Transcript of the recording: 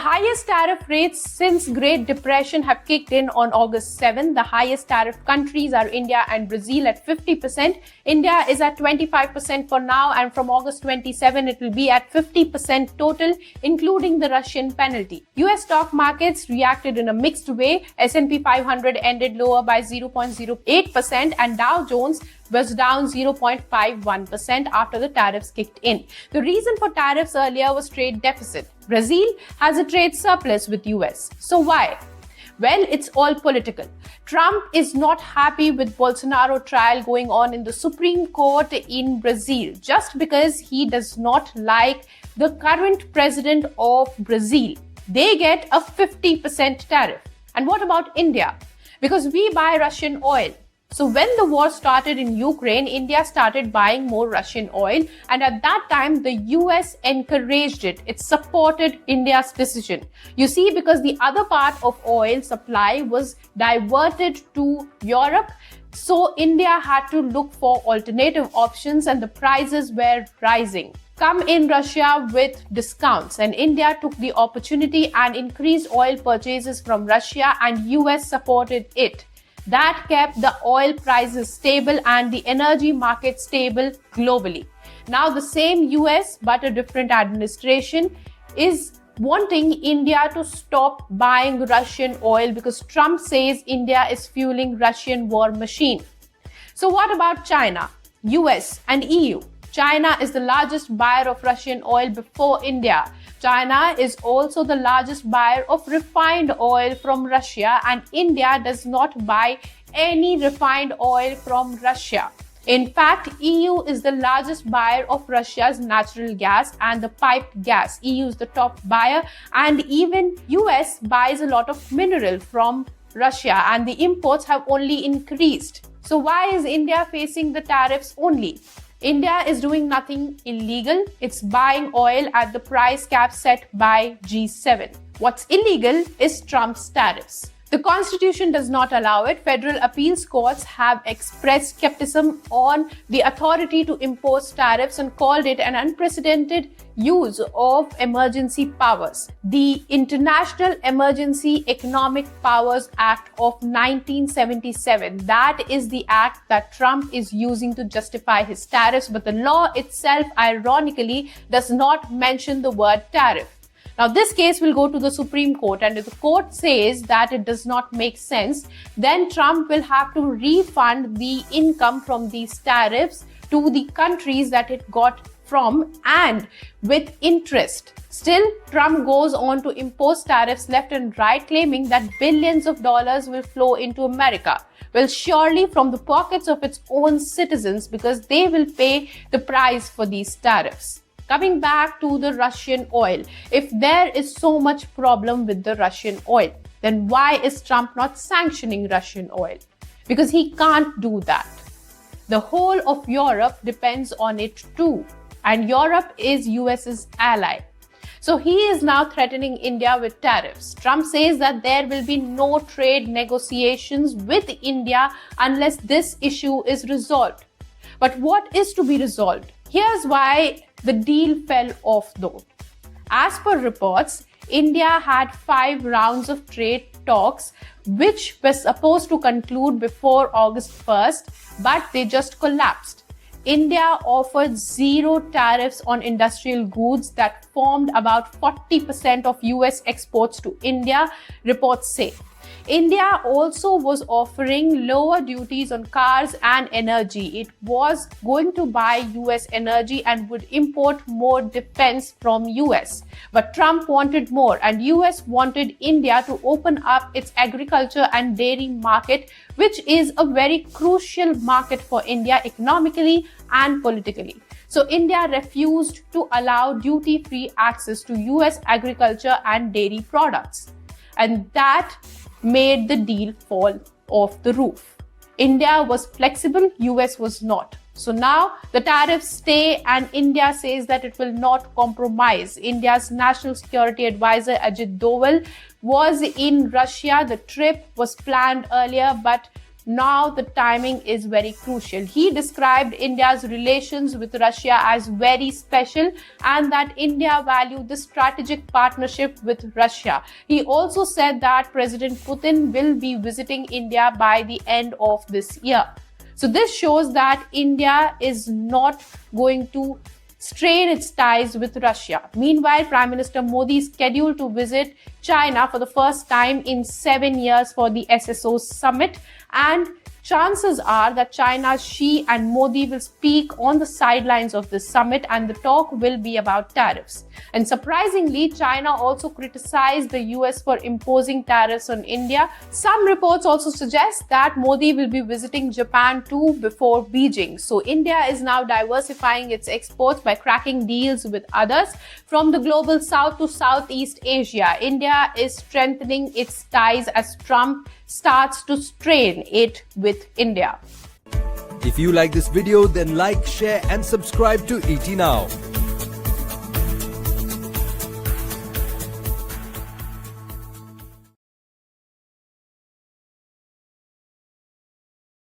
highest tariff rates since Great Depression have kicked in on August 7. The highest tariff countries are India and Brazil at 50%. India is at 25% for now, and from August 27 it will be at 50% total, including the Russian penalty. US stock markets reacted in a mixed way. S&P 500 ended lower by 0.08% and Dow Jones was down 0.51% after the tariffs kicked in. The reason for tariffs earlier was trade deficit. Brazil has a trade surplus with US. So why? Well, it's all political. Trump is not happy with Bolsonaro trial going on in the Supreme Court in Brazil just because he does not like the current president of Brazil. They get a 50% tariff. And what about India? Because we buy Russian oil. So when the war started in Ukraine, India started buying more Russian oil, and at that time the US encouraged it. It supported India's decision. You see, because the other part of oil supply was diverted to Europe, so India had to look for alternative options and the prices were rising. Come in Russia with discounts, and India took the opportunity and increased oil purchases from Russia, and US supported it. That kept the oil prices stable and the energy market stable globally. Now the same US, but a different administration, is wanting India to stop buying Russian oil because Trump says India is fueling Russian war machine. So what about China, US and EU? China is the largest buyer of Russian oil before India. China is also the largest buyer of refined oil from Russia, and India does not buy any refined oil from Russia. In fact, EU is the largest buyer of Russia's natural gas and the piped gas. EU is the top buyer, and even US buys a lot of mineral from Russia, and the imports have only increased. So why is India facing the tariffs only? India is doing nothing illegal. It's buying oil at the price cap set by G7. What's illegal is Trump's tariffs. The Constitution does not allow it. Federal appeals courts have expressed skepticism on the authority to impose tariffs and called it an unprecedented use of emergency powers. The International Emergency Economic Powers Act of 1977, that is the act that Trump is using to justify his tariffs, but the law itself, ironically, does not mention the word tariff. Now, this case will go to the Supreme Court, and if the court says that it does not make sense, then Trump will have to refund the income from these tariffs to the countries that it got from, and with interest. Still, Trump goes on to impose tariffs left and right, claiming that billions of dollars will flow into America. Well, surely from the pockets of its own citizens, because they will pay the price for these tariffs. Coming back to the Russian oil, if there is so much problem with the Russian oil, then why is Trump not sanctioning Russian oil? Because he can't do that. The whole of Europe depends on it too, and Europe is US's ally. So he is now threatening India with tariffs. Trump says that there will be no trade negotiations with India unless this issue is resolved. But what is to be resolved? Here's why the deal fell off though. As per reports, India had 5 rounds of trade talks which were supposed to conclude before August 1st, but they just collapsed. India offered 0 tariffs on industrial goods that formed about 40% of US exports to India, reports say. India also was offering lower duties on cars and energy. It was going to buy US energy and would import more defense from US. But Trump wanted more, and US wanted India to open up its agriculture and dairy market, which is a very crucial market for India economically and politically. So India refused to allow duty-free access to US agriculture and dairy products. And that made the deal fall off the roof. India was flexible, US was not. So now the tariffs stay, and India says that it will not compromise. India's National Security Advisor Ajit Doval was in Russia. The trip was planned earlier, but now the timing is very crucial. He described India's relations with Russia as very special and that India values the strategic partnership with Russia. He also said that President Putin will be visiting India by the end of this year. So this shows that India is not going to strain its ties with Russia. Meanwhile, Prime Minister Modi is scheduled to visit China for the first time in 7 years for the SSO summit, and chances are that China's Xi and Modi will speak on the sidelines of this summit, and the talk will be about tariffs. And surprisingly, China also criticized the US for imposing tariffs on India. Some reports also suggest that Modi will be visiting Japan too before Beijing. So India is now diversifying its exports by cracking deals with others. From the global south to Southeast Asia, India is strengthening its ties as Trump starts to strain it with India. If you like this video, then like, share and subscribe to ET Now.